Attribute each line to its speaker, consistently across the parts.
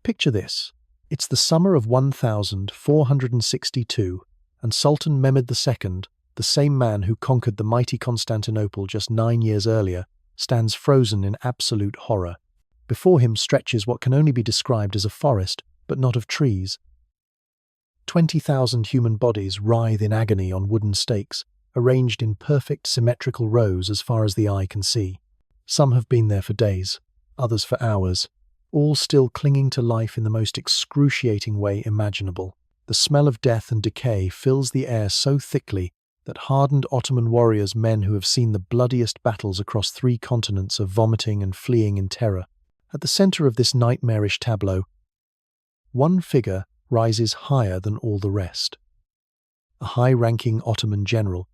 Speaker 1: Picture this. It's the summer of 1462, and Sultan Mehmed II, the same man who conquered the mighty Constantinople just 9 years earlier, stands frozen in absolute horror. Before him stretches what can only be described as a forest, but not of trees. 20,000 human bodies writhe in agony on wooden stakes, arranged in perfect symmetrical rows as far as the eye can see. Some have been there for days, others for hours, all still clinging to life in the most excruciating way imaginable. The smell of death and decay fills the air so thickly that hardened Ottoman warriors, men who have seen the bloodiest battles across 3 continents, are vomiting and fleeing in terror. At the center of this nightmarish tableau, one figure rises higher than all the rest. A high-ranking Ottoman general,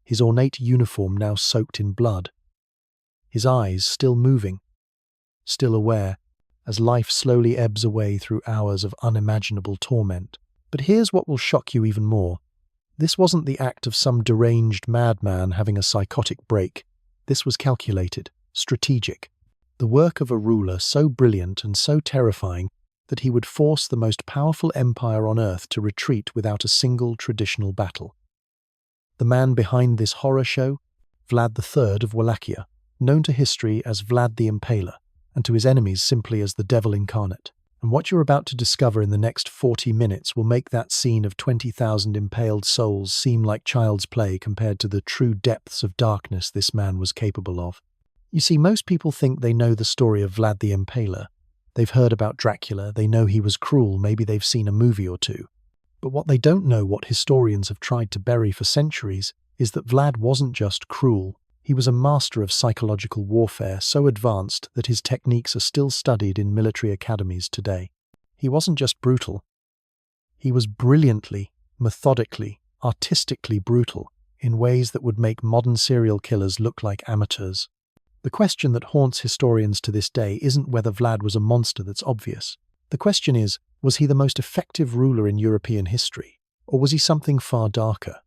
Speaker 1: his ornate uniform now soaked in blood, his eyes still moving, still aware, as life slowly ebbs away through hours of unimaginable torment. But here's what will shock you even more. This wasn't the act of some deranged madman having a psychotic break. This was calculated, strategic, the work of a ruler so brilliant and so terrifying that he would force the most powerful empire on earth to retreat without a single traditional battle. The man behind this horror show? Vlad III of Wallachia, known to history as Vlad the Impaler, and to his enemies simply as the devil incarnate. And what you're about to discover in the next 40 minutes will make that scene of 20,000 impaled souls seem like child's play compared to the true depths of darkness this man was capable of. You see, most people think they know the story of Vlad the Impaler. They've heard about Dracula, they know he was cruel, maybe they've seen a movie or two. But what they don't know, what historians have tried to bury for centuries, is that Vlad wasn't just cruel. He was a master of psychological warfare, so advanced that his techniques are still studied in military academies today. He wasn't just brutal. He was brilliantly, methodically, artistically brutal in ways that would make modern serial killers look like amateurs. The question that haunts historians to this day isn't whether Vlad was a monster that's obvious. The question is, was he the most effective ruler in European history, or was he something far darker?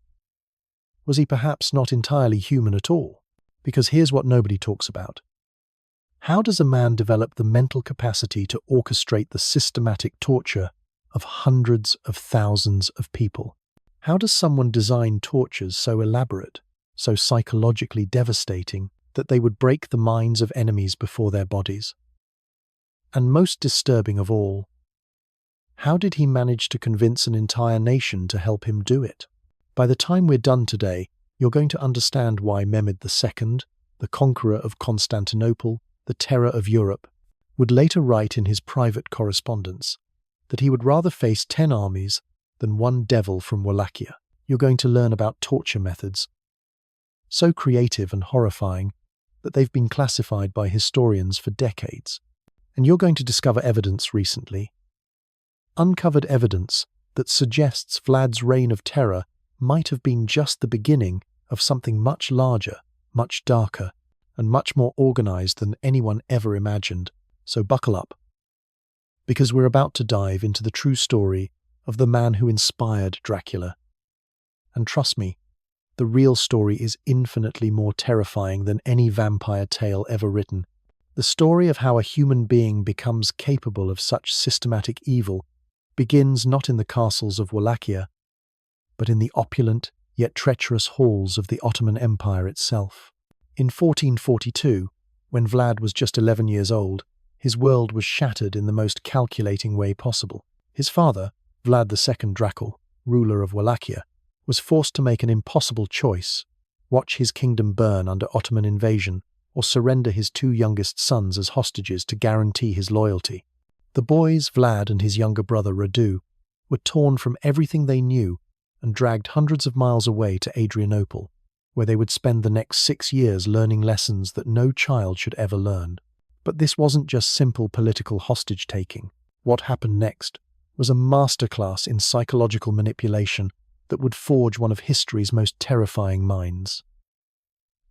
Speaker 1: Was he perhaps not entirely human at all? Because here's what nobody talks about. How does a man develop the mental capacity to orchestrate the systematic torture of hundreds of thousands of people? How does someone design tortures so elaborate, so psychologically devastating, that they would break the minds of enemies before their bodies? And most disturbing of all, how did he manage to convince an entire nation to help him do it? By the time we're done today, you're going to understand why Mehmed II, the conqueror of Constantinople, the terror of Europe, would later write in his private correspondence that he would rather face 10 armies than one devil from Wallachia. You're going to learn about torture methods so creative and horrifying that they've been classified by historians for decades. And you're going to discover evidence recently, uncovered evidence that suggests Vlad's reign of terror might have been just the beginning of something much larger, much darker, and much more organized than anyone ever imagined. So buckle up, because we're about to dive into the true story of the man who inspired Dracula. And trust me, the real story is infinitely more terrifying than any vampire tale ever written. The story of how a human being becomes capable of such systematic evil begins not in the castles of Wallachia, but in the opulent yet treacherous halls of the Ottoman Empire itself. In 1442, when Vlad was just 11 years old, his world was shattered in the most calculating way possible. His father, Vlad II Dracula, ruler of Wallachia, was forced to make an impossible choice: watch his kingdom burn under Ottoman invasion, or surrender his 2 youngest sons as hostages to guarantee his loyalty. The boys, Vlad and his younger brother Radu, were torn from everything they knew and dragged hundreds of miles away to Adrianople, where they would spend the next 6 years learning lessons that no child should ever learn. But this wasn't just simple political hostage-taking. What happened next was a masterclass in psychological manipulation that would forge one of history's most terrifying minds.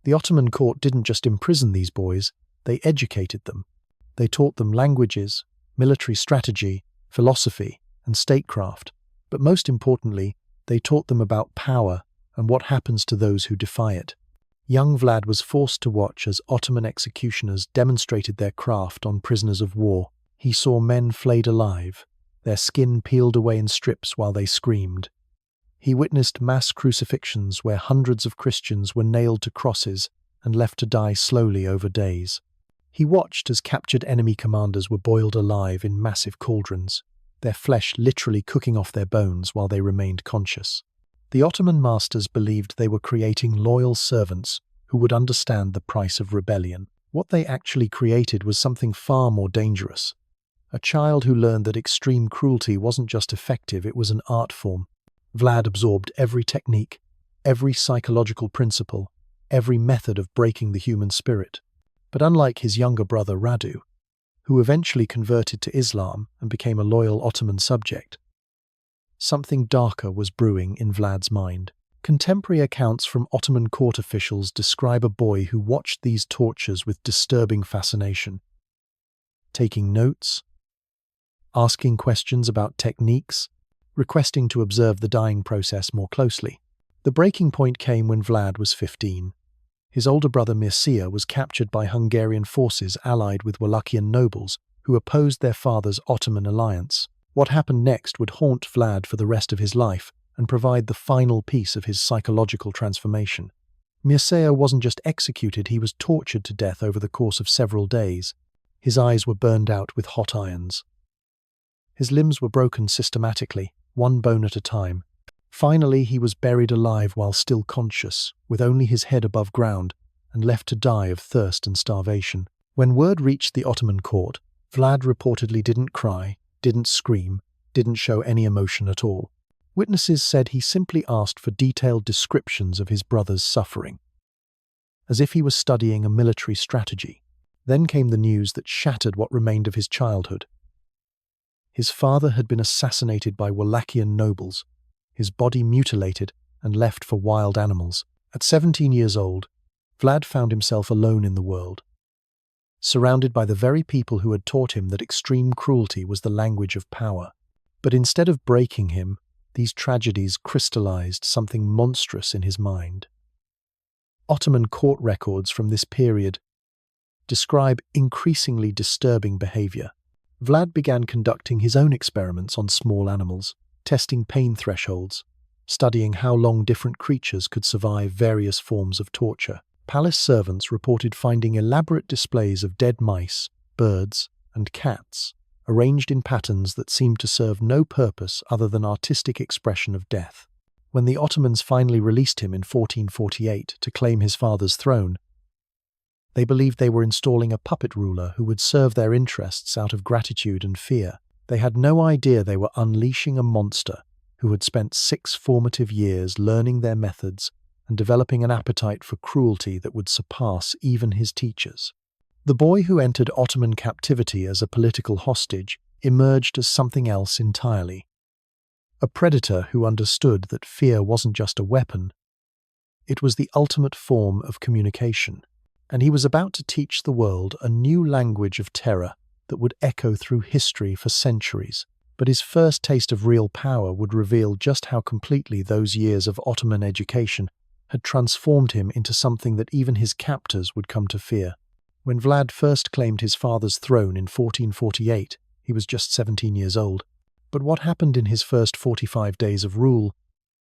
Speaker 1: The Ottoman court didn't just imprison these boys, they educated them. They taught them languages, military strategy, philosophy, and statecraft, but most importantly, they taught them about power and what happens to those who defy it. Young Vlad was forced to watch as Ottoman executioners demonstrated their craft on prisoners of war. He saw men flayed alive, their skin peeled away in strips while they screamed. He witnessed mass crucifixions where hundreds of Christians were nailed to crosses and left to die slowly over days. He watched as captured enemy commanders were boiled alive in massive cauldrons, their flesh literally cooking off their bones while they remained conscious. The Ottoman masters believed they were creating loyal servants who would understand the price of rebellion. What they actually created was something far more dangerous. A child who learned that extreme cruelty wasn't just effective, it was an art form. Vlad absorbed every technique, every psychological principle, every method of breaking the human spirit. But unlike his younger brother Radu, who eventually converted to Islam and became a loyal Ottoman subject, something darker was brewing in Vlad's mind. Contemporary accounts from Ottoman court officials describe a boy who watched these tortures with disturbing fascination, taking notes, asking questions about techniques, requesting to observe the dying process more closely. The breaking point came when Vlad was 15. His older brother Mircea was captured by Hungarian forces allied with Wallachian nobles who opposed their father's Ottoman alliance. What happened next would haunt Vlad for the rest of his life and provide the final piece of his psychological transformation. Mircea wasn't just executed, he was tortured to death over the course of several days. His eyes were burned out with hot irons. His limbs were broken systematically, one bone at a time. Finally, he was buried alive while still conscious, with only his head above ground, and left to die of thirst and starvation. When word reached the Ottoman court, Vlad reportedly didn't cry, didn't scream, didn't show any emotion at all. Witnesses said he simply asked for detailed descriptions of his brother's suffering, as if he was studying a military strategy. Then came the news that shattered what remained of his childhood. His father had been assassinated by Wallachian nobles, his body mutilated and left for wild animals. At 17 years old, Vlad found himself alone in the world, surrounded by the very people who had taught him that extreme cruelty was the language of power. But instead of breaking him, these tragedies crystallized something monstrous in his mind. Ottoman court records from this period describe increasingly disturbing behavior. Vlad began conducting his own experiments on small animals, testing pain thresholds, studying how long different creatures could survive various forms of torture. Palace servants reported finding elaborate displays of dead mice, birds, and cats, arranged in patterns that seemed to serve no purpose other than artistic expression of death. When the Ottomans finally released him in 1448 to claim his father's throne, they believed they were installing a puppet ruler who would serve their interests out of gratitude and fear. They had no idea they were unleashing a monster who had spent 6 formative years learning their methods and developing an appetite for cruelty that would surpass even his teachers. The boy who entered Ottoman captivity as a political hostage emerged as something else entirely. A predator who understood that fear wasn't just a weapon, it was the ultimate form of communication. And he was about to teach the world a new language of terror that would echo through history for centuries. But his first taste of real power would reveal just how completely those years of Ottoman education had transformed him into something that even his captors would come to fear. When Vlad first claimed his father's throne in 1448, he was just 17 years old. But what happened in his first 45 days of rule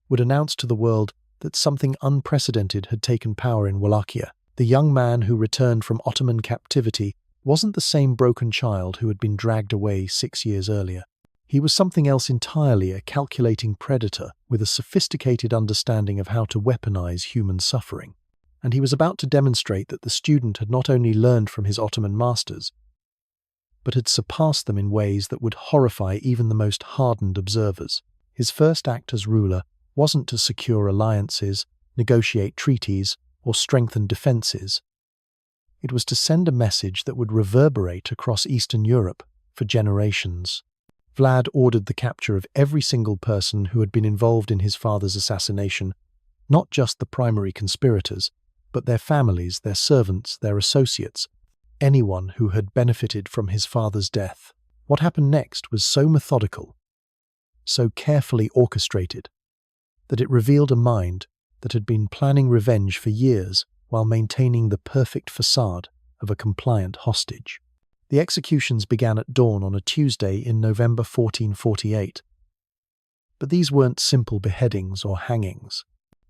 Speaker 1: would announce to the world that something unprecedented had taken power in Wallachia. The young man who returned from Ottoman captivity wasn't the same broken child who had been dragged away 6 years earlier. He was something else entirely, a calculating predator with a sophisticated understanding of how to weaponize human suffering. And he was about to demonstrate that the student had not only learned from his Ottoman masters, but had surpassed them in ways that would horrify even the most hardened observers. His first act as ruler wasn't to secure alliances, negotiate treaties, or strengthen defenses. It was to send a message that would reverberate across Eastern Europe for generations. Vlad ordered the capture of every single person who had been involved in his father's assassination, not just the primary conspirators, but their families, their servants, their associates, anyone who had benefited from his father's death. What happened next was so methodical, so carefully orchestrated, that it revealed a mind that had been planning revenge for years while maintaining the perfect facade of a compliant hostage. The executions began at dawn on a Tuesday in November 1448. But these weren't simple beheadings or hangings.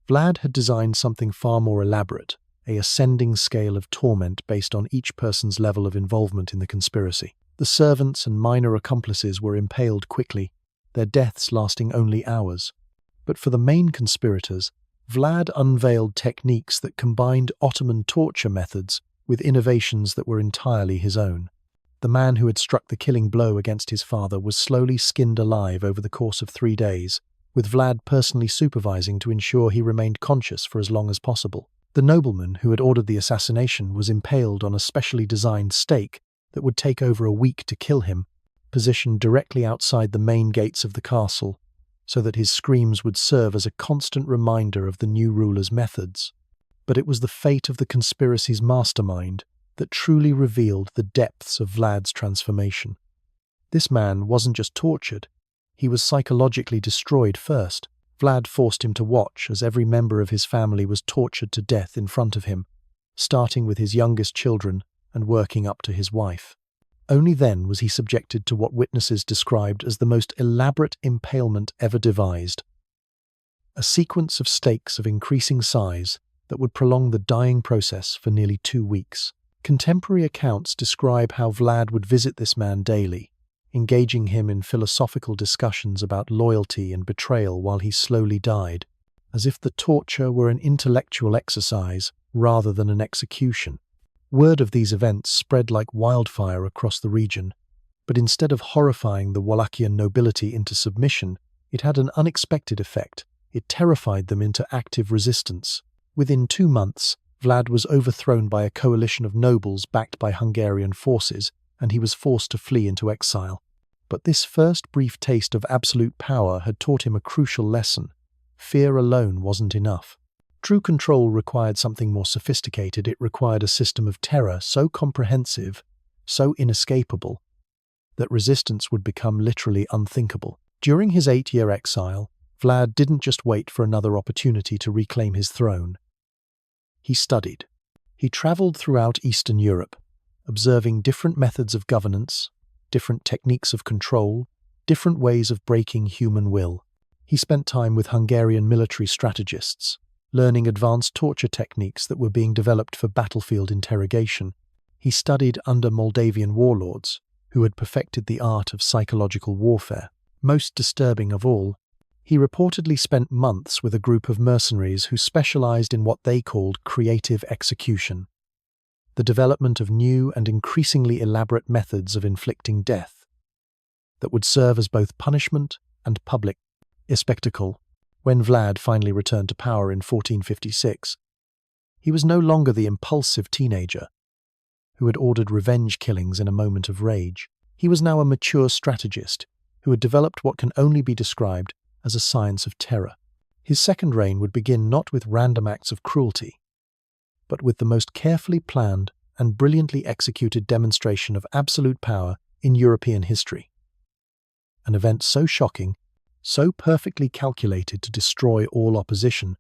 Speaker 1: Vlad had designed something far more elaborate, an ascending scale of torment based on each person's level of involvement in the conspiracy. The servants and minor accomplices were impaled quickly, their deaths lasting only hours. But for the main conspirators, Vlad unveiled techniques that combined Ottoman torture methods with innovations that were entirely his own. The man who had struck the killing blow against his father was slowly skinned alive over the course of 3 days, with Vlad personally supervising to ensure he remained conscious for as long as possible. The nobleman who had ordered the assassination was impaled on a specially designed stake that would take over a week to kill him, positioned directly outside the main gates of the castle, so that his screams would serve as a constant reminder of the new ruler's methods. But it was the fate of the conspiracy's mastermind that truly revealed the depths of Vlad's transformation. This man wasn't just tortured, he was psychologically destroyed first. Vlad forced him to watch as every member of his family was tortured to death in front of him, starting with his youngest children and working up to his wife. Only then was he subjected to what witnesses described as the most elaborate impalement ever devised. A sequence of stakes of increasing size that would prolong the dying process for nearly 2 weeks. Contemporary accounts describe how Vlad would visit this man daily, engaging him in philosophical discussions about loyalty and betrayal while he slowly died, as if the torture were an intellectual exercise rather than an execution. Word of these events spread like wildfire across the region, but instead of horrifying the Wallachian nobility into submission, it had an unexpected effect. It terrified them into active resistance. Within 2 months, Vlad was overthrown by a coalition of nobles backed by Hungarian forces, and he was forced to flee into exile. But this first brief taste of absolute power had taught him a crucial lesson. Fear alone wasn't enough. True control required something more sophisticated. It required a system of terror so comprehensive, so inescapable, that resistance would become literally unthinkable. During his 8-year exile, Vlad didn't just wait for another opportunity to reclaim his throne. He studied. He traveled throughout Eastern Europe, observing different methods of governance, different techniques of control, different ways of breaking human will. He spent time with Hungarian military strategists, learning advanced torture techniques that were being developed for battlefield interrogation. He studied under Moldavian warlords, who had perfected the art of psychological warfare. Most disturbing of all, he reportedly spent months with a group of mercenaries who specialized in what they called creative execution, the development of new and increasingly elaborate methods of inflicting death that would serve as both punishment and public spectacle. When Vlad finally returned to power in 1456, he was no longer the impulsive teenager who had ordered revenge killings in a moment of rage. He was now a mature strategist who had developed what can only be described as a science of terror. His second reign would begin not with random acts of cruelty, but with the most carefully planned and brilliantly executed demonstration of absolute power in European history. An event so shocking, so perfectly calculated to destroy all opposition,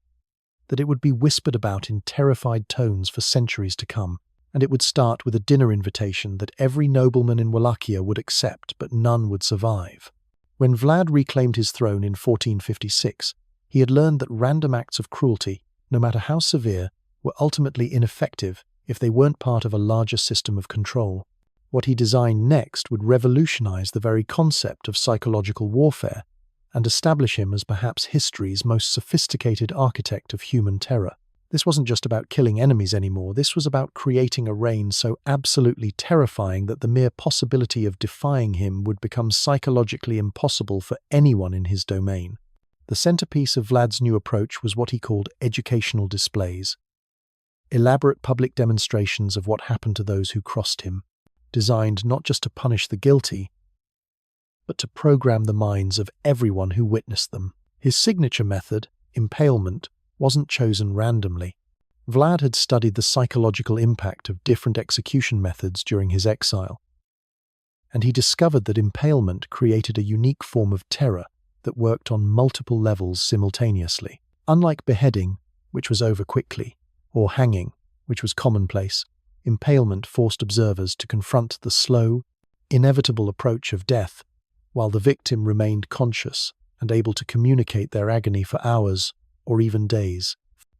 Speaker 1: that it would be whispered about in terrified tones for centuries to come, and it would start with a dinner invitation that every nobleman in Wallachia would accept, but none would survive. When Vlad reclaimed his throne in 1456, he had learned that random acts of cruelty, no matter how severe, were ultimately ineffective if they weren't part of a larger system of control. What he designed next would revolutionize the very concept of psychological warfare and establish him as perhaps history's most sophisticated architect of human terror. This wasn't just about killing enemies anymore. This was about creating a reign so absolutely terrifying that the mere possibility of defying him would become psychologically impossible for anyone in his domain. The centerpiece of Vlad's new approach was what he called educational displays. Elaborate public demonstrations of what happened to those who crossed him, designed not just to punish the guilty, but to program the minds of everyone who witnessed them. His signature method, impalement, wasn't chosen randomly. Vlad had studied the psychological impact of different execution methods during his exile, and he discovered that impalement created a unique form of terror that worked on multiple levels simultaneously. Unlike beheading, which was over quickly, or hanging, which was commonplace, impalement forced observers to confront the slow, inevitable approach of death, while the victim remained conscious and able to communicate their agony for hours or even days.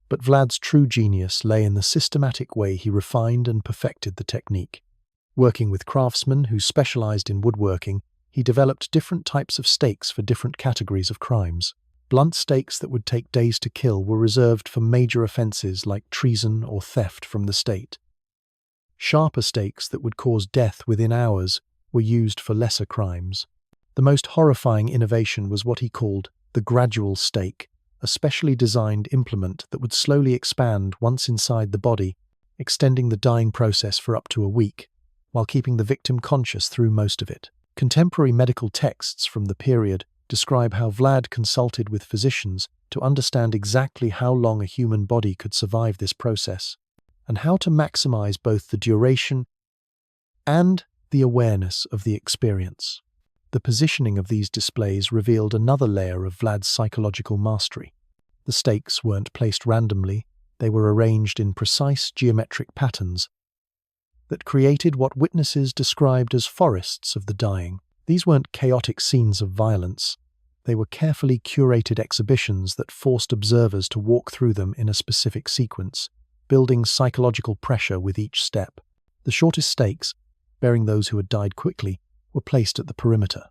Speaker 1: But Vlad's true genius lay in the systematic way he refined and perfected the technique. Working with craftsmen who specialized in woodworking, he developed different types of stakes for different categories of crimes. Blunt stakes that would take days to kill were reserved for major offenses like treason or theft from the state. Sharper stakes that would cause death within hours were used for lesser crimes. The most horrifying innovation was what he called the gradual stake, a specially designed implement that would slowly expand once inside the body, extending the dying process for up to a week, while keeping the victim conscious through most of it. Contemporary medical texts from the period describe how Vlad consulted with physicians to understand exactly how long a human body could survive this process, and how to maximize both the duration and the awareness of the experience. The positioning of these displays revealed another layer of Vlad's psychological mastery. The stakes weren't placed randomly, they were arranged in precise geometric patterns that created what witnesses described as forests of the dying. These weren't chaotic scenes of violence. They were carefully curated exhibitions that forced observers to walk through them in a specific sequence, building psychological pressure with each step. The shortest stakes, bearing those who had died quickly, were placed at the perimeter.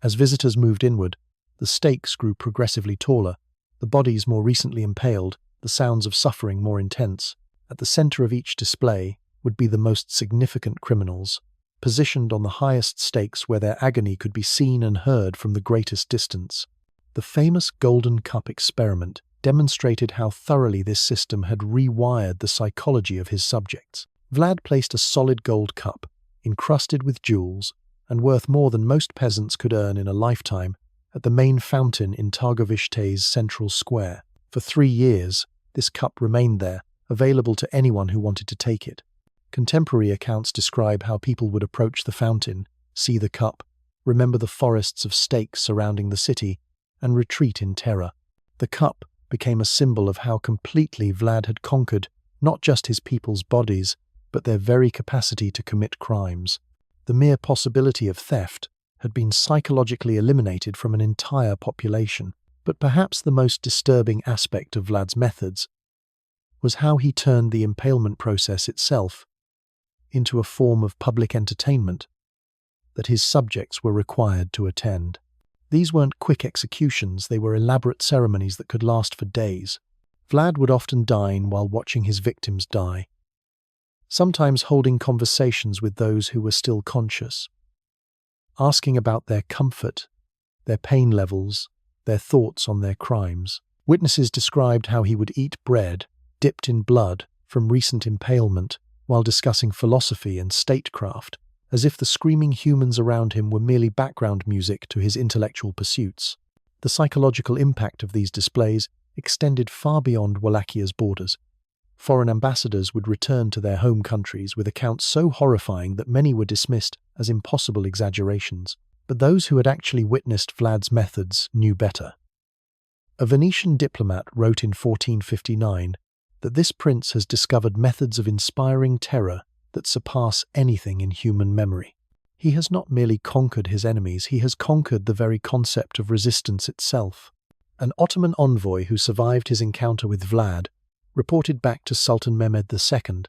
Speaker 1: As visitors moved inward, the stakes grew progressively taller, the bodies more recently impaled, the sounds of suffering more intense. At the center of each display would be the most significant criminals, positioned on the highest stakes where their agony could be seen and heard from the greatest distance. The famous Golden Cup experiment demonstrated how thoroughly this system had rewired the psychology of his subjects. Vlad placed a solid gold cup, encrusted with jewels, and worth more than most peasants could earn in a lifetime, at the main fountain in Targovishche's central square. For 3 years, this cup remained there, available to anyone who wanted to take it. Contemporary accounts describe how people would approach the fountain, see the cup, remember the forests of stakes surrounding the city, and retreat in terror. The cup became a symbol of how completely Vlad had conquered not just his people's bodies, but their very capacity to commit crimes. The mere possibility of theft had been psychologically eliminated from an entire population. But perhaps the most disturbing aspect of Vlad's methods was how he turned the impalement process itself into a form of public entertainment that his subjects were required to attend. These weren't quick executions, they were elaborate ceremonies that could last for days. Vlad would often dine while watching his victims die, sometimes holding conversations with those who were still conscious, asking about their comfort, their pain levels, their thoughts on their crimes. Witnesses described how he would eat bread dipped in blood from recent impalement while discussing philosophy and statecraft, as if the screaming humans around him were merely background music to his intellectual pursuits. The psychological impact of these displays extended far beyond Wallachia's borders. Foreign ambassadors would return to their home countries with accounts so horrifying that many were dismissed as impossible exaggerations. But those who had actually witnessed Vlad's methods knew better. A Venetian diplomat wrote in 1459 that this prince has discovered methods of inspiring terror that surpass anything in human memory. He has not merely conquered his enemies, he has conquered the very concept of resistance itself. An Ottoman envoy who survived his encounter with Vlad reported back to Sultan Mehmed II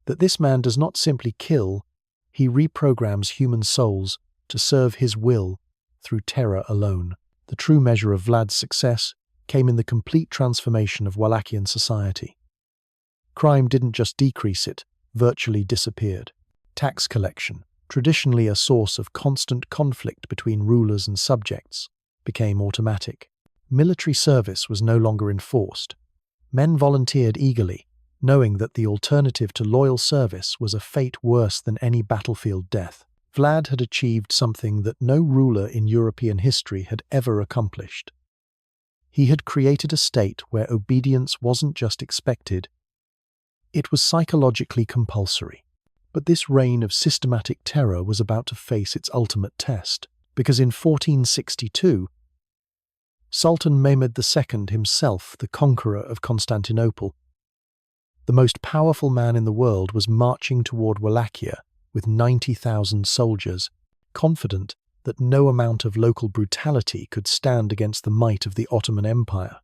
Speaker 1: that this man does not simply kill, he reprograms human souls to serve his will through terror alone. The true measure of Vlad's success came in the complete transformation of Wallachian society. Crime didn't just decrease, it virtually disappeared. Tax collection, traditionally a source of constant conflict between rulers and subjects, became automatic. Military service was no longer enforced. Men volunteered eagerly, knowing that the alternative to loyal service was a fate worse than any battlefield death. Vlad had achieved something that no ruler in European history had ever accomplished. He had created a state where obedience wasn't just expected, it was psychologically compulsory. But this reign of systematic terror was about to face its ultimate test, because in 1462, Sultan Mehmed II himself, the conqueror of Constantinople, The most powerful man in the world was marching toward Wallachia with 90,000 soldiers, confident that no amount of local brutality could stand against the might of the Ottoman Empire.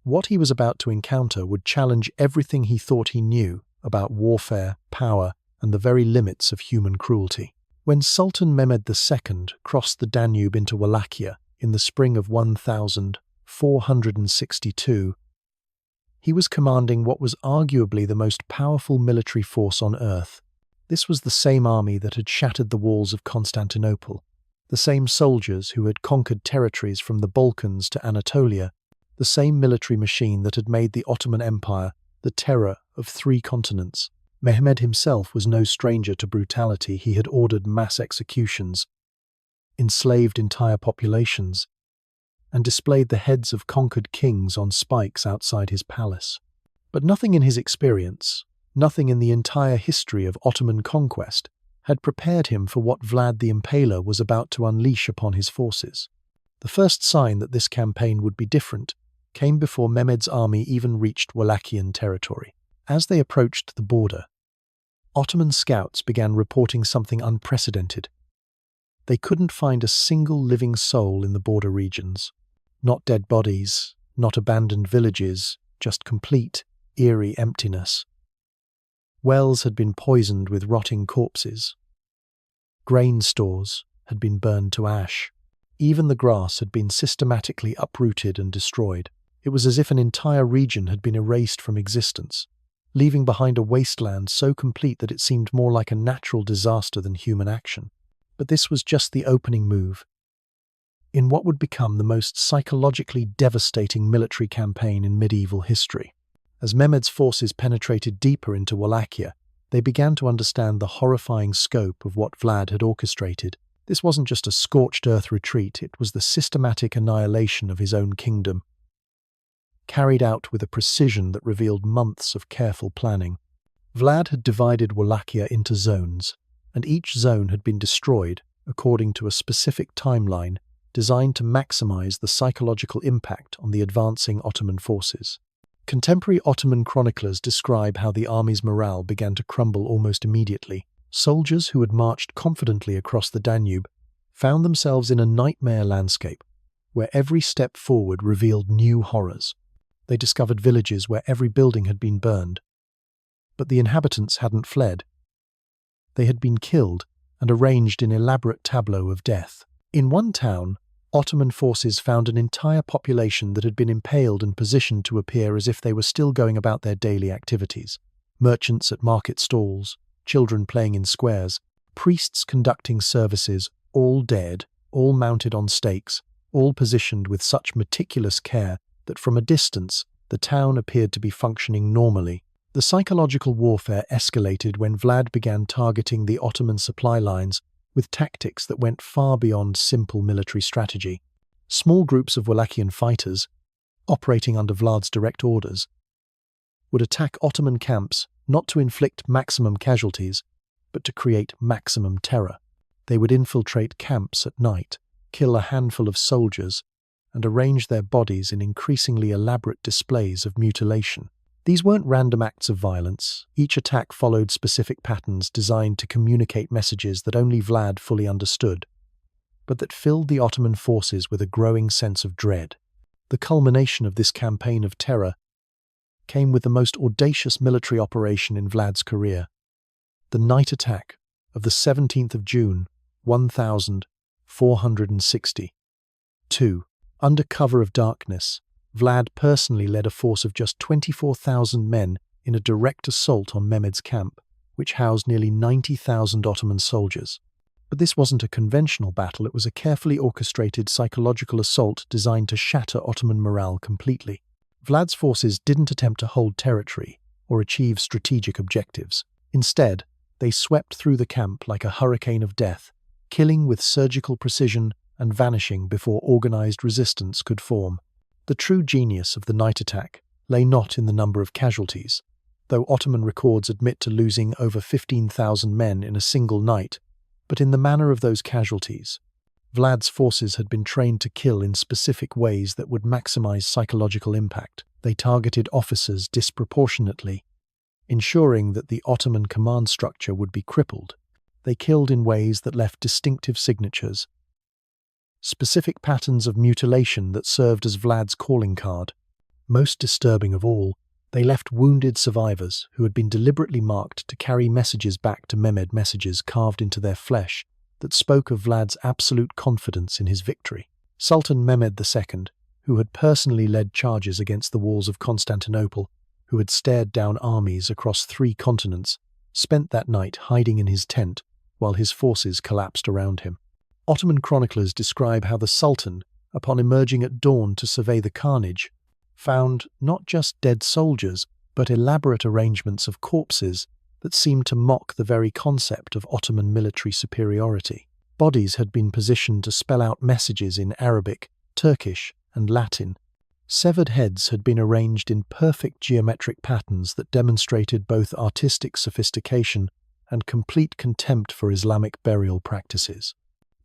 Speaker 1: What he was about to encounter would challenge everything he thought he knew about warfare, power, and the very limits of human cruelty. When Sultan Mehmed II crossed the Danube into Wallachia in the spring of 1462, he was commanding what was arguably the most powerful military force on earth. This was the same army that had shattered the walls of Constantinople, the same soldiers who had conquered territories from the Balkans to Anatolia, the same military machine that had made the Ottoman Empire the terror of 3 continents. Mehmed himself was no stranger to brutality. He had ordered mass executions, enslaved entire populations, and displayed the heads of conquered kings on spikes outside his palace. But nothing in his experience, nothing in the entire history of Ottoman conquest, had prepared him for what Vlad the Impaler was about to unleash upon his forces. The first sign that this campaign would be different came before Mehmed's army even reached Wallachian territory. As they approached the border, Ottoman scouts began reporting something unprecedented. They couldn't find a single living soul in the border regions. Not dead bodies, not abandoned villages, just complete, eerie emptiness. Wells had been poisoned with rotting corpses. Grain stores had been burned to ash. Even the grass had been systematically uprooted and destroyed. It was as if an entire region had been erased from existence, leaving behind a wasteland so complete that it seemed more like a natural disaster than human action. But this was just the opening move in what would become the most psychologically devastating military campaign in medieval history. As Mehmed's forces penetrated deeper into Wallachia, they began to understand the horrifying scope of what Vlad had orchestrated. This wasn't just a scorched earth retreat, it was the systematic annihilation of his own kingdom, carried out with a precision that revealed months of careful planning. Vlad had divided Wallachia into zones, and each zone had been destroyed according to a specific timeline designed to maximize the psychological impact on the advancing Ottoman forces. Contemporary Ottoman chroniclers describe how the army's morale began to crumble almost immediately. Soldiers who had marched confidently across the Danube found themselves in a nightmare landscape where every step forward revealed new horrors. They discovered villages where every building had been burned, but the inhabitants hadn't fled. They had been killed and arranged in elaborate tableaux of death. In one town, Ottoman forces found an entire population that had been impaled and positioned to appear as if they were still going about their daily activities. Merchants at market stalls, children playing in squares, priests conducting services, all dead, all mounted on stakes, all positioned with such meticulous care that from a distance the town appeared to be functioning normally. The psychological warfare escalated when Vlad began targeting the Ottoman supply lines with tactics that went far beyond simple military strategy. Small groups of Wallachian fighters, operating under Vlad's direct orders, would attack Ottoman camps not to inflict maximum casualties, but to create maximum terror. They would infiltrate camps at night, kill a handful of soldiers, and arrange their bodies in increasingly elaborate displays of mutilation. These weren't random acts of violence. Each attack followed specific patterns designed to communicate messages that only Vlad fully understood, but that filled the Ottoman forces with a growing sense of dread. The culmination of this campaign of terror came with the most audacious military operation in Vlad's career, the night attack of the 17th of June, 1462. Under cover of darkness, Vlad personally led a force of just 24,000 men in a direct assault on Mehmed's camp, which housed nearly 90,000 Ottoman soldiers. But this wasn't a conventional battle, it was a carefully orchestrated psychological assault designed to shatter Ottoman morale completely. Vlad's forces didn't attempt to hold territory or achieve strategic objectives. Instead, they swept through the camp like a hurricane of death, killing with surgical precision and vanishing before organized resistance could form. The true genius of the night attack lay not in the number of casualties, though Ottoman records admit to losing over 15,000 men in a single night, but in the manner of those casualties. Vlad's forces had been trained to kill in specific ways that would maximize psychological impact. They targeted officers disproportionately, ensuring that the Ottoman command structure would be crippled. They killed in ways that left distinctive signatures, specific patterns of mutilation that served as Vlad's calling card. Most disturbing of all, they left wounded survivors who had been deliberately marked to carry messages back to Mehmed, messages carved into their flesh that spoke of Vlad's absolute confidence in his victory. Sultan Mehmed II, who had personally led charges against the walls of Constantinople, who had stared down armies across 3 continents, spent that night hiding in his tent while his forces collapsed around him. Ottoman chroniclers describe how the Sultan, upon emerging at dawn to survey the carnage, found not just dead soldiers, but elaborate arrangements of corpses that seemed to mock the very concept of Ottoman military superiority. Bodies had been positioned to spell out messages in Arabic, Turkish, and Latin. Severed heads had been arranged in perfect geometric patterns that demonstrated both artistic sophistication and complete contempt for Islamic burial practices.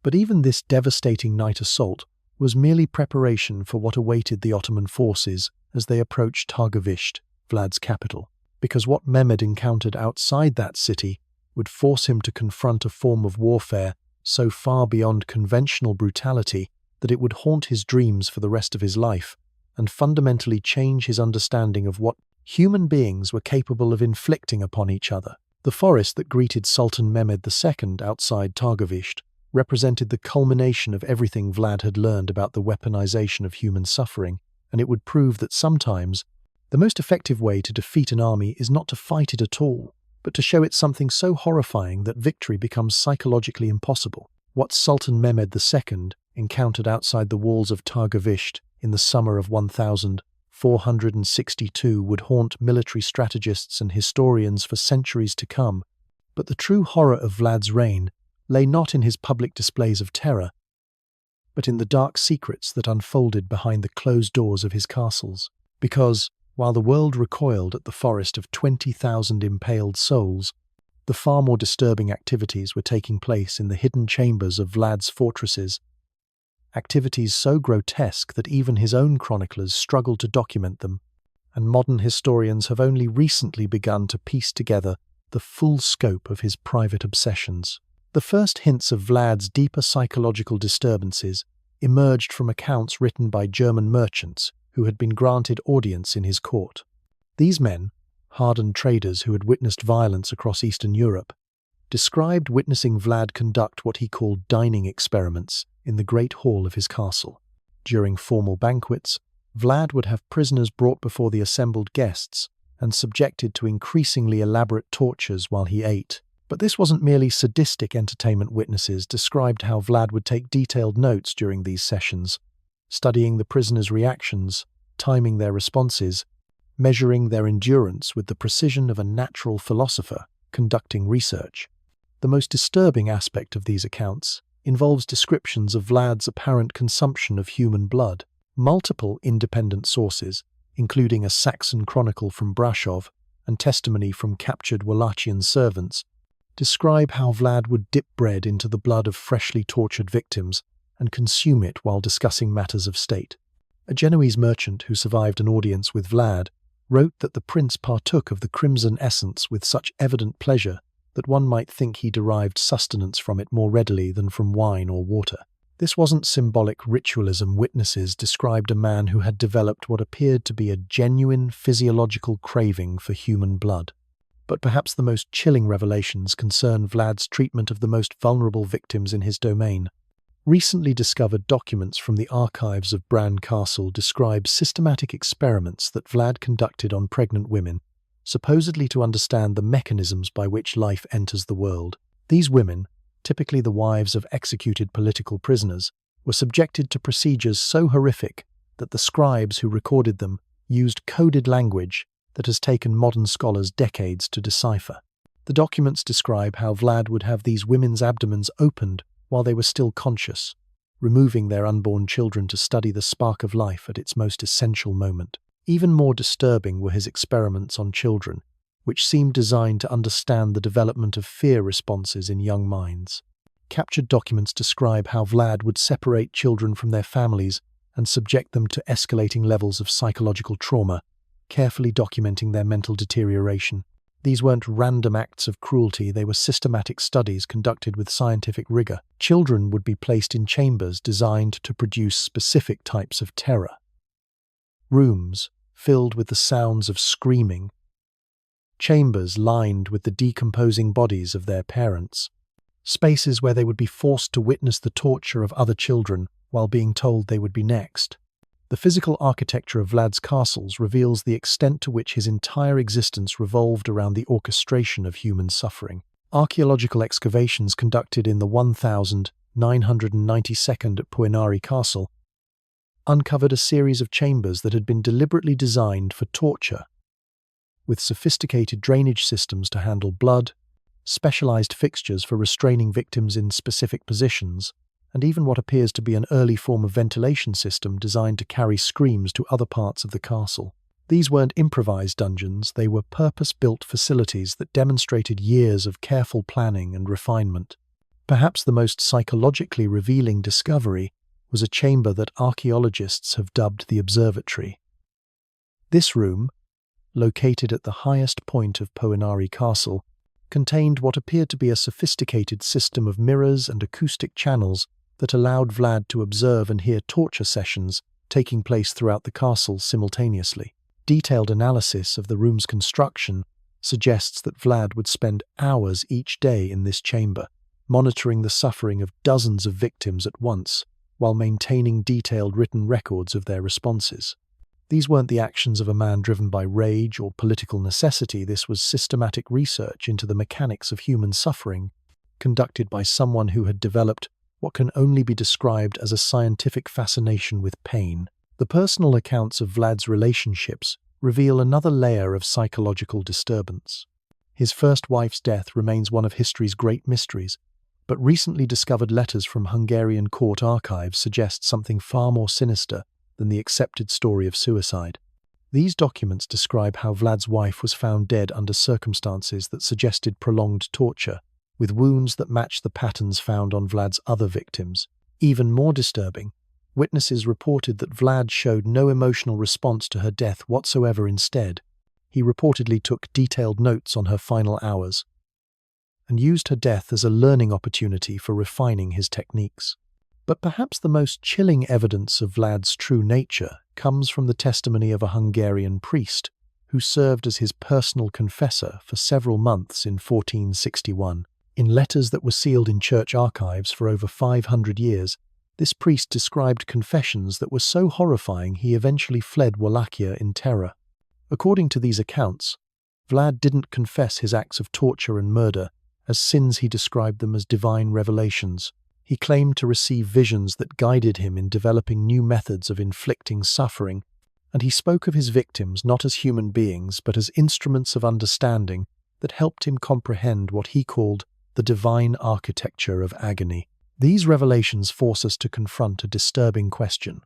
Speaker 1: But even this devastating night assault was merely preparation for what awaited the Ottoman forces as they approached Targovishte, Vlad's capital, because what Mehmed encountered outside that city would force him to confront a form of warfare so far beyond conventional brutality that it would haunt his dreams for the rest of his life and fundamentally change his understanding of what human beings were capable of inflicting upon each other. The forest that greeted Sultan Mehmed II outside Targovishte represented the culmination of everything Vlad had learned about the weaponization of human suffering, and it would prove that sometimes the most effective way to defeat an army is not to fight it at all, but to show it something so horrifying that victory becomes psychologically impossible. What Sultan Mehmed II encountered outside the walls of Targovishte in the summer of 1462 would haunt military strategists and historians for centuries to come. But the true horror of Vlad's reign lay not in his public displays of terror, but in the dark secrets that unfolded behind the closed doors of his castles. Because, while the world recoiled at the forest of 20,000 impaled souls, the far more disturbing activities were taking place in the hidden chambers of Vlad's fortresses, activities so grotesque that even his own chroniclers struggled to document them, and modern historians have only recently begun to piece together the full scope of his private obsessions. The first hints of Vlad's deeper psychological disturbances emerged from accounts written by German merchants who had been granted audience in his court. These men, hardened traders who had witnessed violence across Eastern Europe, described witnessing Vlad conduct what he called dining experiments in the great hall of his castle. During formal banquets, Vlad would have prisoners brought before the assembled guests and subjected to increasingly elaborate tortures while he ate. But this wasn't merely sadistic entertainment. Witnesses described how Vlad would take detailed notes during these sessions, studying the prisoners' reactions, timing their responses, measuring their endurance with the precision of a natural philosopher conducting research. The most disturbing aspect of these accounts involves descriptions of Vlad's apparent consumption of human blood. Multiple independent sources, including a Saxon chronicle from Brasov and testimony from captured Wallachian servants, describe how Vlad would dip bread into the blood of freshly tortured victims and consume it while discussing matters of state. A Genoese merchant who survived an audience with Vlad wrote that the prince partook of the crimson essence with such evident pleasure that one might think he derived sustenance from it more readily than from wine or water. This wasn't symbolic ritualism. Witnesses described a man who had developed what appeared to be a genuine physiological craving for human blood. But perhaps the most chilling revelations concern Vlad's treatment of the most vulnerable victims in his domain. Recently discovered documents from the archives of Bran Castle describe systematic experiments that Vlad conducted on pregnant women, supposedly to understand the mechanisms by which life enters the world. These women, typically the wives of executed political prisoners, were subjected to procedures so horrific that the scribes who recorded them used coded language that has taken modern scholars decades to decipher. The documents describe how Vlad would have these women's abdomens opened while they were still conscious, removing their unborn children to study the spark of life at its most essential moment. Even more disturbing were his experiments on children, which seemed designed to understand the development of fear responses in young minds. Captured documents describe how Vlad would separate children from their families and subject them to escalating levels of psychological trauma, carefully documenting their mental deterioration. These weren't random acts of cruelty, they were systematic studies conducted with scientific rigor. Children would be placed in chambers designed to produce specific types of terror. Rooms filled with the sounds of screaming. Chambers lined with the decomposing bodies of their parents. Spaces where they would be forced to witness the torture of other children while being told they would be next. The physical architecture of Vlad's castles reveals the extent to which his entire existence revolved around the orchestration of human suffering. Archaeological excavations conducted in the 1992nd Puinari Castle uncovered a series of chambers that had been deliberately designed for torture, with sophisticated drainage systems to handle blood, specialized fixtures for restraining victims in specific positions, and even what appears to be an early form of ventilation system designed to carry screams to other parts of the castle. These weren't improvised dungeons, they were purpose-built facilities that demonstrated years of careful planning and refinement. Perhaps the most psychologically revealing discovery was a chamber that archaeologists have dubbed the observatory. This room, located at the highest point of Puinari Castle, contained what appeared to be a sophisticated system of mirrors and acoustic channels that allowed Vlad to observe and hear torture sessions taking place throughout the castle simultaneously. Detailed analysis of the room's construction suggests that Vlad would spend hours each day in this chamber, monitoring the suffering of dozens of victims at once, while maintaining detailed written records of their responses. These weren't the actions of a man driven by rage or political necessity. This was systematic research into the mechanics of human suffering, conducted by someone who had developed what can only be described as a scientific fascination with pain. The personal accounts of Vlad's relationships reveal another layer of psychological disturbance. His first wife's death remains one of history's great mysteries, but recently discovered letters from Hungarian court archives suggest something far more sinister than the accepted story of suicide. These documents describe how Vlad's wife was found dead under circumstances that suggested prolonged torture, with wounds that matched the patterns found on Vlad's other victims. Even more disturbing, witnesses reported that Vlad showed no emotional response to her death whatsoever. Instead, he reportedly took detailed notes on her final hours and used her death as a learning opportunity for refining his techniques. But perhaps the most chilling evidence of Vlad's true nature comes from the testimony of a Hungarian priest who served as his personal confessor for several months in 1461. In letters that were sealed in church archives for over 500 years, this priest described confessions that were so horrifying he eventually fled Wallachia in terror. According to these accounts, Vlad didn't confess his acts of torture and murder as sins. He described them as divine revelations. He claimed to receive visions that guided him in developing new methods of inflicting suffering, and he spoke of his victims not as human beings but as instruments of understanding that helped him comprehend what he called the divine architecture of agony. These revelations force us to confront a disturbing question.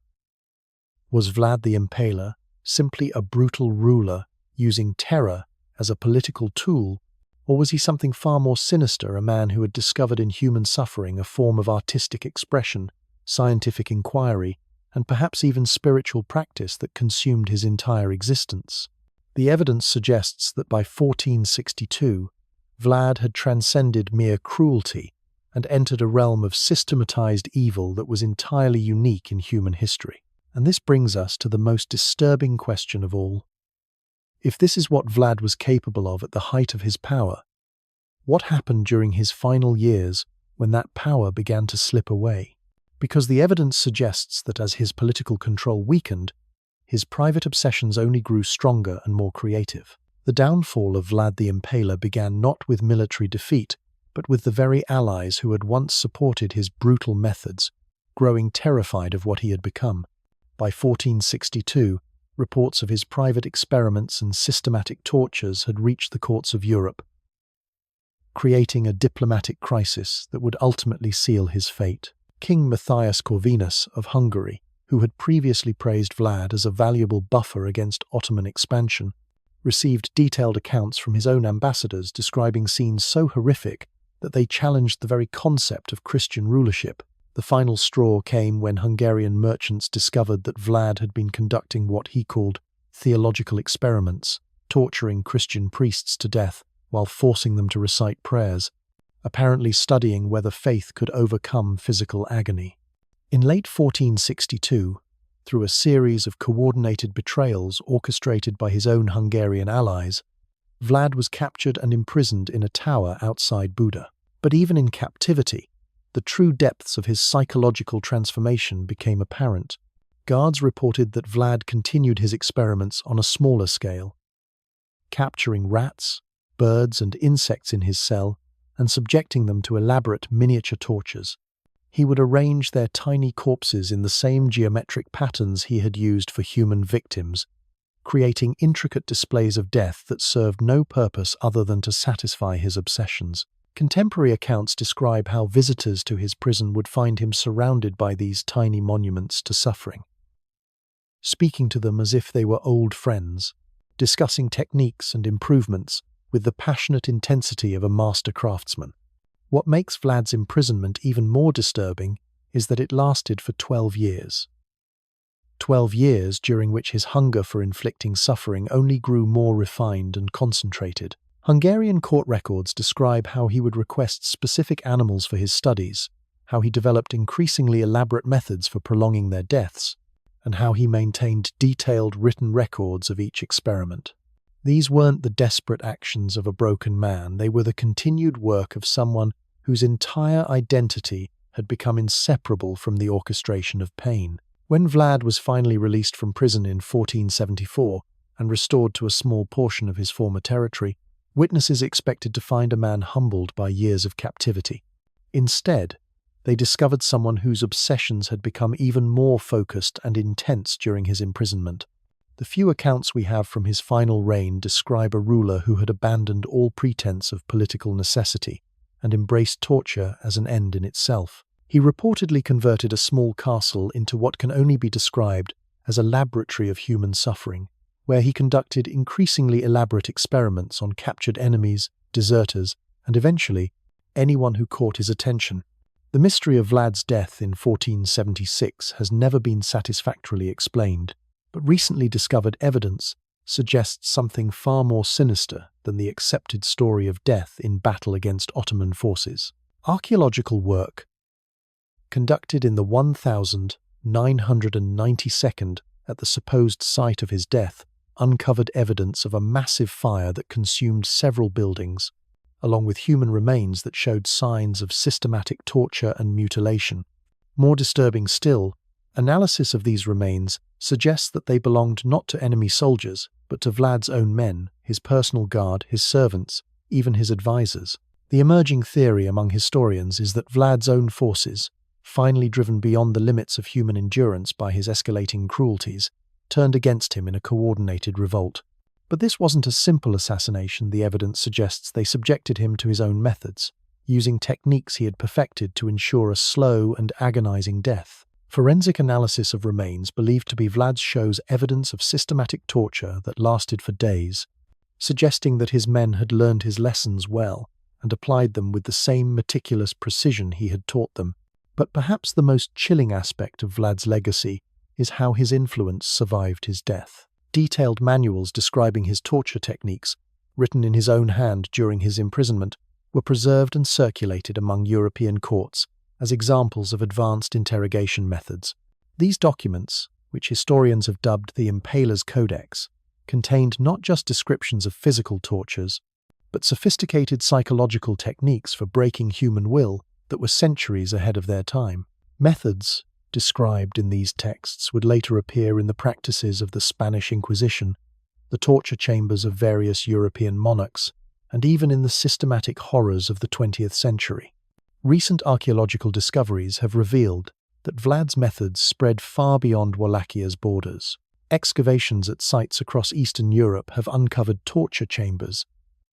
Speaker 1: Was Vlad the Impaler simply a brutal ruler using terror as a political tool, or was he something far more sinister, a man who had discovered in human suffering a form of artistic expression, scientific inquiry, and perhaps even spiritual practice that consumed his entire existence? The evidence suggests that by 1462, Vlad had transcended mere cruelty and entered a realm of systematized evil that was entirely unique in human history. And this brings us to the most disturbing question of all. If this is what Vlad was capable of at the height of his power, what happened during his final years when that power began to slip away? Because the evidence suggests that as his political control weakened, his private obsessions only grew stronger and more creative. The downfall of Vlad the Impaler began not with military defeat, but with the very allies who had once supported his brutal methods, growing terrified of what he had become. By 1462, reports of his private experiments and systematic tortures had reached the courts of Europe, creating a diplomatic crisis that would ultimately seal his fate. King Matthias Corvinus of Hungary, who had previously praised Vlad as a valuable buffer against Ottoman expansion, received detailed accounts from his own ambassadors describing scenes so horrific that they challenged the very concept of Christian rulership. The final straw came when Hungarian merchants discovered that Vlad had been conducting what he called theological experiments, torturing Christian priests to death while forcing them to recite prayers, apparently studying whether faith could overcome physical agony. In late 1462, through a series of coordinated betrayals orchestrated by his own Hungarian allies, Vlad was captured and imprisoned in a tower outside Buda. But even in captivity, the true depths of his psychological transformation became apparent. Guards reported that Vlad continued his experiments on a smaller scale, capturing rats, birds, and insects in his cell and subjecting them to elaborate miniature tortures. He would arrange their tiny corpses in the same geometric patterns he had used for human victims, creating intricate displays of death that served no purpose other than to satisfy his obsessions. Contemporary accounts describe how visitors to his prison would find him surrounded by these tiny monuments to suffering, speaking to them as if they were old friends, discussing techniques and improvements with the passionate intensity of a master craftsman. What makes Vlad's imprisonment even more disturbing is that it lasted for 12 years. 12 years during which his hunger for inflicting suffering only grew more refined and concentrated. Hungarian court records describe how he would request specific animals for his studies, how he developed increasingly elaborate methods for prolonging their deaths, and how he maintained detailed written records of each experiment. These weren't the desperate actions of a broken man, they were the continued work of someone whose entire identity had become inseparable from the orchestration of pain. When Vlad was finally released from prison in 1474 and restored to a small portion of his former territory, witnesses expected to find a man humbled by years of captivity. Instead, they discovered someone whose obsessions had become even more focused and intense during his imprisonment. The few accounts we have from his final reign describe a ruler who had abandoned all pretense of political necessity and embraced torture as an end in itself. He reportedly converted a small castle into what can only be described as a laboratory of human suffering, where he conducted increasingly elaborate experiments on captured enemies, deserters, and eventually anyone who caught his attention. The mystery of Vlad's death in 1476 has never been satisfactorily explained, but recently discovered evidence suggests something far more sinister than the accepted story of death in battle against Ottoman forces. Archaeological work conducted in the 1992nd at the supposed site of his death uncovered evidence of a massive fire that consumed several buildings, along with human remains that showed signs of systematic torture and mutilation. More disturbing still, analysis of these remains suggests that they belonged not to enemy soldiers, but to Vlad's own men, his personal guard, his servants, even his advisors. The emerging theory among historians is that Vlad's own forces, finally driven beyond the limits of human endurance by his escalating cruelties, turned against him in a coordinated revolt. But this wasn't a simple assassination. The evidence suggests they subjected him to his own methods, using techniques he had perfected to ensure a slow and agonizing death. Forensic analysis of remains believed to be Vlad's shows evidence of systematic torture that lasted for days, suggesting that his men had learned his lessons well and applied them with the same meticulous precision he had taught them. But perhaps the most chilling aspect of Vlad's legacy is how his influence survived his death. Detailed manuals describing his torture techniques, written in his own hand during his imprisonment, were preserved and circulated among European courts as examples of advanced interrogation methods. These documents, which historians have dubbed the Impaler's Codex, contained not just descriptions of physical tortures, but sophisticated psychological techniques for breaking human will that were centuries ahead of their time. Methods described in these texts would later appear in the practices of the Spanish Inquisition, the torture chambers of various European monarchs, and even in the systematic horrors of the 20th century. Recent archaeological discoveries have revealed that Vlad's methods spread far beyond Wallachia's borders. Excavations at sites across Eastern Europe have uncovered torture chambers,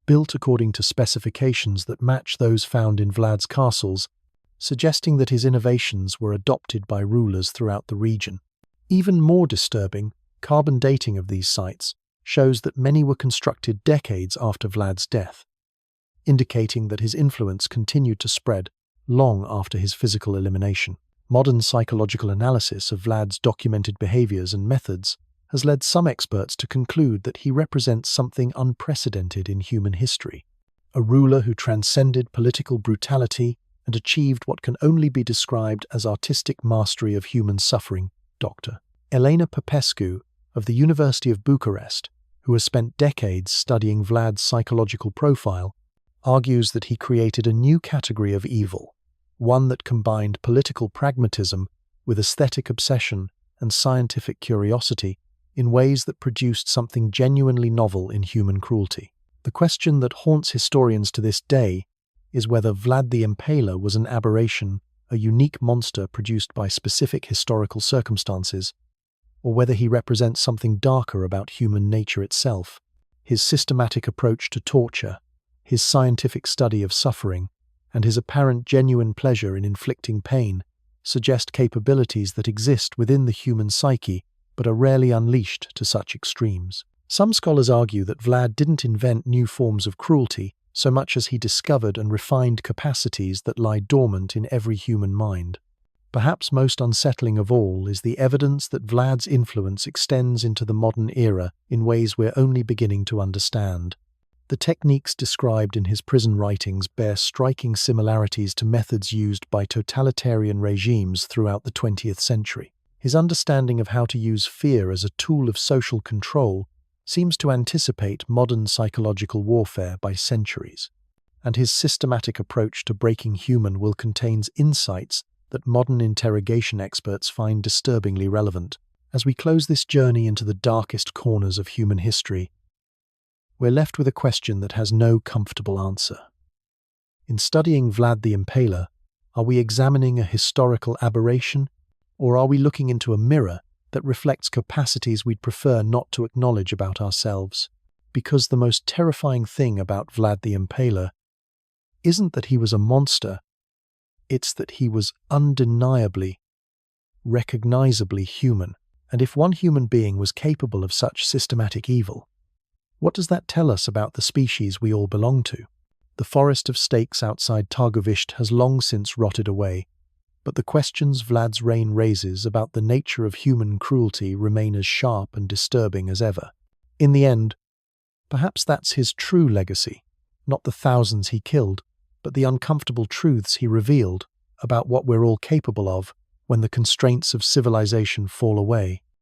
Speaker 1: built according to specifications that match those found in Vlad's castles, suggesting that his innovations were adopted by rulers throughout the region. Even more disturbing, carbon dating of these sites shows that many were constructed decades after Vlad's death, indicating that his influence continued to spread long after his physical elimination. Modern psychological analysis of Vlad's documented behaviors and methods has led some experts to conclude that he represents something unprecedented in human history. a ruler who transcended political brutality and achieved what can only be described as artistic mastery of human suffering. Dr. Elena Popescu of the University of Bucharest, who has spent decades studying Vlad's psychological profile, argues that he created a new category of evil, one that combined political pragmatism with aesthetic obsession and scientific curiosity in ways that produced something genuinely novel in human cruelty. The question that haunts historians to this day is whether Vlad the Impaler was an aberration, a unique monster produced by specific historical circumstances, or whether he represents something darker about human nature itself. His systematic approach to torture, his scientific study of suffering, and his apparent genuine pleasure in inflicting pain suggest capabilities that exist within the human psyche but are rarely unleashed to such extremes. Some scholars argue that Vlad didn't invent new forms of cruelty so much as he discovered and refined capacities that lie dormant in every human mind. Perhaps most unsettling of all is the evidence that Vlad's influence extends into the modern era in ways we're only beginning to understand. The techniques described in his prison writings bear striking similarities to methods used by totalitarian regimes throughout the 20th century. His understanding of how to use fear as a tool of social control seems to anticipate modern psychological warfare by centuries, and his systematic approach to breaking human will contain insights that modern interrogation experts find disturbingly relevant. As we close this journey into the darkest corners of human history, we're left with a question that has no comfortable answer. In studying Vlad the Impaler, are we examining a historical aberration, or are we looking into a mirror that reflects capacities we'd prefer not to acknowledge about ourselves? Because the most terrifying thing about Vlad the Impaler isn't that he was a monster, it's that he was undeniably, recognizably human. And if one human being was capable of such systematic evil, what does that tell us about the species we all belong to? The forest of stakes outside Targovishte has long since rotted away, but the questions Vlad's reign raises about the nature of human cruelty remain as sharp and disturbing as ever. In the end, perhaps that's his true legacy, not the thousands he killed, but the uncomfortable truths he revealed about what we're all capable of when the constraints of civilization fall away.